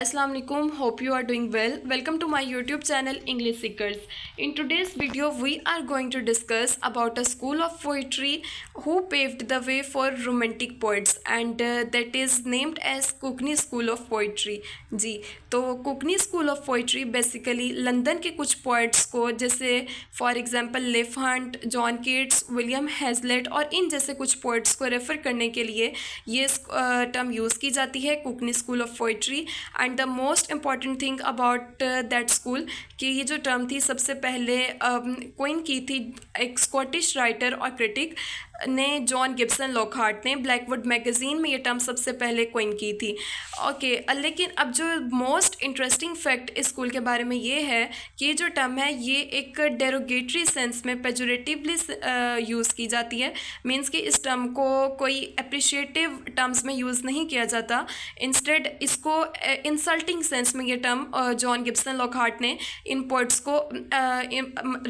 Assalamu alaikum, hope you are doing well. Welcome to my YouTube channel English Seekers. In today's video we are going to discuss about a school of poetry who paved the way for romantic poets and that is named as Kukni School of Poetry. जी तो Cockney school of poetry basically London के कुछ poets को जैसे for example Leigh Hunt, John Keats, William Hazlitt और इन जैसे कुछ पोइट्स को रेफ़र करने के लिए ये टर्म यूज़ की जाती है Cockney school of poetry. And the most important thing about that school कि ये जो टर्म थी सबसे पहले कोइन की थी एक स्कॉटिश राइटर और क्रिटिक ने, जॉन गिब्सन लॉकहार्ट ने ब्लैकवुड मैगज़ीन में ये टर्म सबसे पहले कोइन की थी. ओके लेकिन अब जो मोस्ट इंटरेस्टिंग फैक्ट इस स्कूल के बारे में ये है कि ये जो टर्म है ये एक डेरोगेटरी सेंस में पेजोरेटिवली यूज़ की जाती है. मीन्स कि इस टर्म को कोई अप्रिशिएटिव टर्म्स में यूज़ नहीं किया जाता. इंस्टेड इसको इंसल्टिंग सेंस में ये टर्म जॉन गिब्सन लॉकहार्ट ने इन पोइट्स को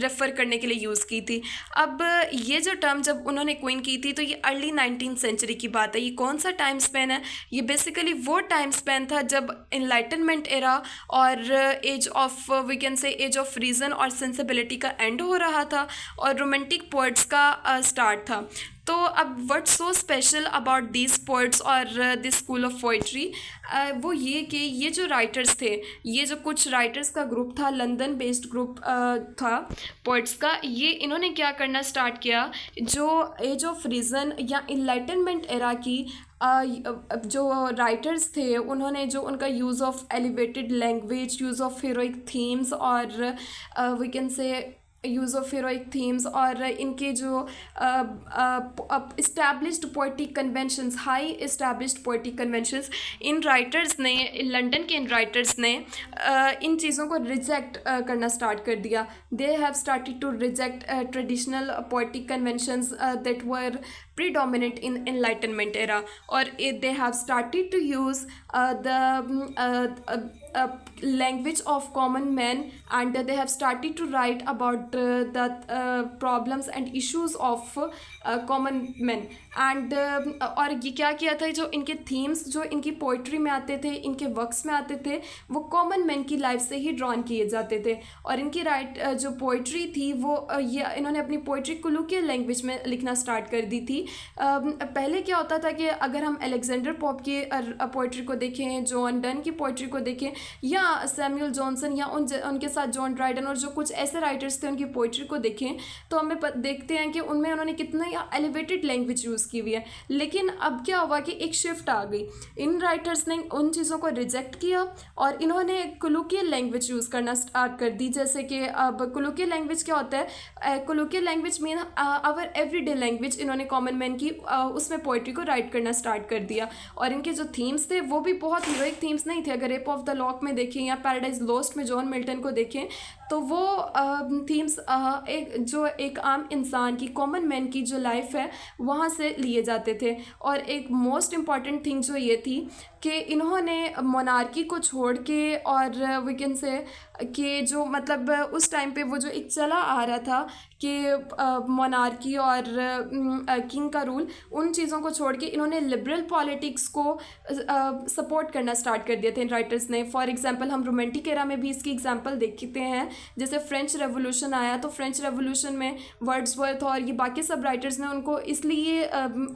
रेफ़र करने के लिए यूज़ की थी. अब ये जो टर्म जब उन्होंने कोइन की थी तो ये अर्ली 19th सेंचुरी की बात है. ये कौन सा टाइम स्पेन है? ये बेसिकली वो टाइम स्पेन था जब इनलाइटनमेंट एरा और age of we can say age of reason और सेंसिबिलिटी का एंड हो रहा था और रोमांटिक पोइट्स का स्टार्ट था. तो अब what so special about this poets और दिस स्कूल ऑफ पोइट्री, वो ये कि ये जो राइटर्स थे, ये जो कुछ राइटर्स का ग्रुप था, लंदन बेस्ड ग्रुप था पोइट्स का, ये इन्होंने क्या करना स्टार्ट किया, जो एज ऑफ रीज़न या इनलाइटनमेंट एरा की जो राइटर्स थे उन्होंने जो उनका use of elevated language, use of heroic themes और we can say use of heroic themes और इनके जो established poetic conventions, high established poetic conventions, इन राइटर्स ने, लंदन के इन राइटर्स ने इन चीज़ों को रिजेक्ट करना स्टार्ट कर दिया. They have started to reject traditional poetic conventions that were predominant in enlightenment era, or they have started to use the language of common men, and they have started to write about the problems and issues of common men. and और ये क्या किया था, जो इनके themes जो इनकी poetry में आते थे, इनके वर्क्स में आते थे, वो कॉमन मैन की लाइफ से ही ड्रॉन किए जाते थे. और इनकी जो पोइट्री थी वो ये इन्होंने अपनी पोइट्री कोलुकियल लैंग्वेज में लिखना स्टार्ट कर दी थी. पहले क्या होता था कि अगर हम अलेक्जेंडर पोप की पोइट्री को देखें, जॉन डन की पोइट्री को देखें, या सैमुअल जॉनसन या उनके साथ जॉन ड्राइडन और जो कुछ ऐसे राइटर्स थे उनकी पोइट्री को देखें, तो हमें देखते हैं कि उनमें उन्होंने कितना एलिवेटेड लैंग्वेज यूज़ की हुई है. लेकिन अब क्या हुआ कि एक शिफ्ट आ गई. इन राइटर्स ने उन चीज़ों को रिजेक्ट किया और इन्होंने कोलुकियल लैंग्वेज यूज़ करना स्टार्ट कर दी. जैसे कि अब कोलुकियल लैंग्वेज क्या होता है? Colloquial language mean our everyday language. इन्होंने कॉमन मैन की उसमें पोइट्री को राइट करना स्टार्ट कर दिया. और इनके जो थीम्स थे वो भी बहुत हीरोइक थीम्स नहीं थे. अगर रेप ऑफ द लॉक में देखें या पैराडाइज लॉस्ट में जॉन मिल्टन को देखें तो वो थीम्स एक आम इंसान की, कॉमन मैन की जो लाइफ है वहाँ से लिए जाते थे. और एक मोस्ट इम्पॉर्टेंट थिंग जो ये थी कि इन्होंने मोनार्की को छोड़ के, और वी कैन से कि जो मतलब उस टाइम पे वो जो एक चला आ रहा था कि मोनार्की और किंग का रूल, उन चीज़ों को छोड़ के इन्होंने लिबरल पॉलिटिक्स को सपोर्ट करना स्टार्ट कर दिए थे इन राइटर्स ने. फॉर एग्जांपल हम रोमांटिक एरा में भी इसकी एग्जांपल देखते हैं. जैसे फ्रेंच रेवोल्यूशन आया तो फ्रेंच रेवोल्यूशन में वर्ड्सवर्थ और ये बाकी सब राइटर्स ने उनको इसलिए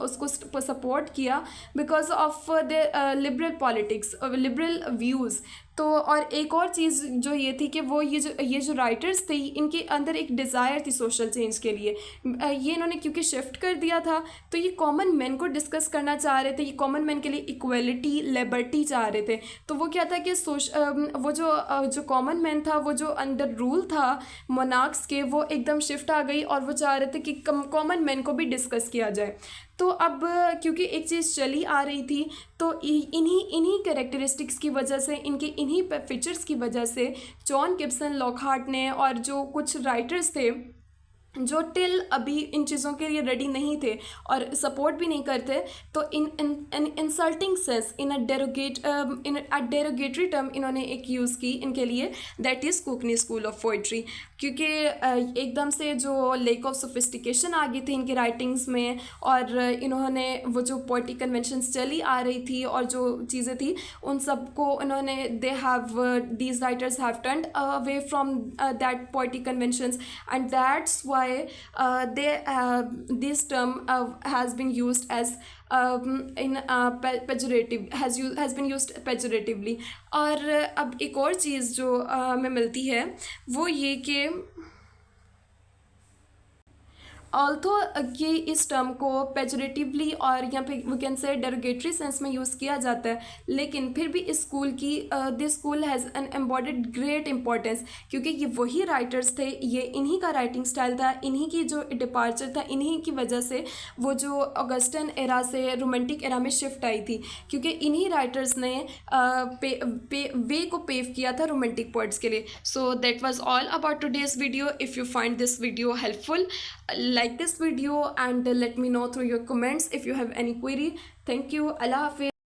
उसको सपोर्ट किया because of the liberal politics, liberal views. तो और एक और चीज़ जो ये थी कि वो ये जो राइटर्स थे इनके अंदर एक डिज़ायर थी सोशल चेंज के लिए. ये इन्होंने क्योंकि शिफ्ट कर दिया था तो ये कॉमन मैन को डिस्कस करना चाह रहे थे. ये कॉमन मैन के लिए इक्वलिटी, लिबर्टी चाह रहे थे. तो वो क्या था कि वो जो कॉमन मैन था, वो जो अंडर रूल था मोनार्क्स के, वो एकदम शिफ्ट आ गई और वो चाह रहे थे कि कॉमन मैन को भी डिस्कस किया जाए. तो अब क्योंकि एक चीज़ चली आ रही थी तो इन्हीं कैरेक्टरिस्टिक्स की वजह से, इनके इन्हीं फीचर्स की वजह से जॉन गिब्सन लॉकहार्ट ने और जो कुछ राइटर्स थे जो टिल अभी इन चीज़ों के लिए रेडी नहीं थे और सपोर्ट भी नहीं करते, तो in insulting sense, in a derogatory term इन्होंने एक यूज़ की इनके लिए, that is Cockney school of poetry. क्योंकि एकदम से जो लेक ऑफ सोफिस्टिकेशन आ गई थी इनकी राइटिंग्स में, और इन्होंने वो जो पोइटिक कन्वेंशंस चली आ रही थी और जो चीज़ें थी उन सबको इन्होंने, they have these writers have turned away from that poetic conventions, and that's why this term has been used as in pejorative, has been used pejoratively। और अब एक और चीज़ जो हमें मिलती है वो ये कि ऑल्थो ये इस टर्म को पेजोरेटिवली और यहाँ पे we can say derogatory sense में यूज़ किया जाता है, लेकिन फिर भी इस स्कूल की this school has an embodied great importance, क्योंकि ये वही राइटर्स थे, ये इन्हीं का राइटिंग स्टाइल था, इन्हीं की जो डिपार्चर था, इन्हीं की वजह से वो जो ऑगस्टन एरा से रोमांटिक एरा में शिफ्ट आई थी, क्योंकि इन्हीं राइटर्स ने वे को पेव किया था रोमांटिक पोइट्स के लिए। So that was all about today's video. If you find this video helpful, like this video and let me know through your comments if you have any query. Thank you. Allah Hafiz.